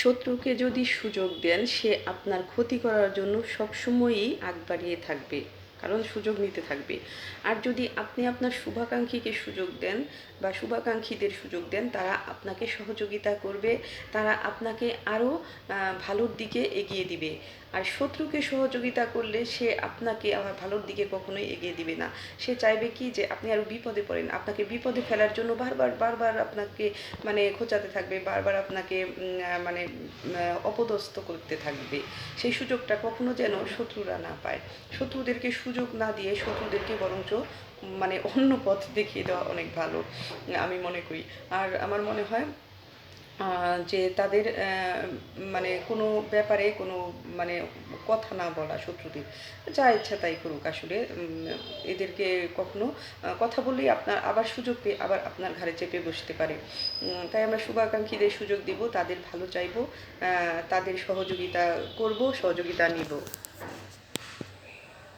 শত্রুকে যদি সুযোগ দেন সে আপনার ক্ষতি করার জন্য সবসময়ই আগ বাড়িয়ে থাকবে, কারণ সুযোগ নিতে থাকবে। আর যদি আপনি আপনার শুভাকাঙ্ক্ষীকে সুযোগ দেন বা শুভাকাঙ্ক্ষীদের সুযোগ দেন, তারা আপনাকে সহযোগিতা করবে, তারা আপনাকে আরও ভালোর দিকে এগিয়ে দিবে। আর শত্রুকে সহযোগিতা করলে সে আপনাকে আবার ভালোর দিকে কখনোই এগিয়ে দিবে না। সে চাইবে কি যে আপনি আরও বিপদে পড়েন, আপনাকে বিপদে ফেলার জন্য বারবার বারবার আপনাকে মানে খোঁচাতে থাকবে, বারবার আপনাকে মানে অপদস্থ করতে থাকবে। সেই সুযোগটা কখনো যেন শত্রুরা না পায়। শত্রুদেরকে সুযোগ না দিয়ে শত্রুদেরকে বরঞ্চ মানে অন্য পথ দেখিয়ে দেওয়া অনেক ভালো আমি মনে করি। আর আমার মনে হয় যে তাদের মানে কোনো ব্যাপারে কোনো মানে কথা না বলা শত্রুদের, যা ইচ্ছা তাই করুক আসলে। এদেরকে কখনো কথা বললেই আপনার আবার সুযোগ পেয়ে আবার আপনার ঘাড়ে চেপে বসতে পারে। তাই আমরা শুভাকাঙ্ক্ষীদের সুযোগ দিব, তাদের ভালো চাইবো, তাদের সহযোগিতা করব, সহযোগিতা নিব।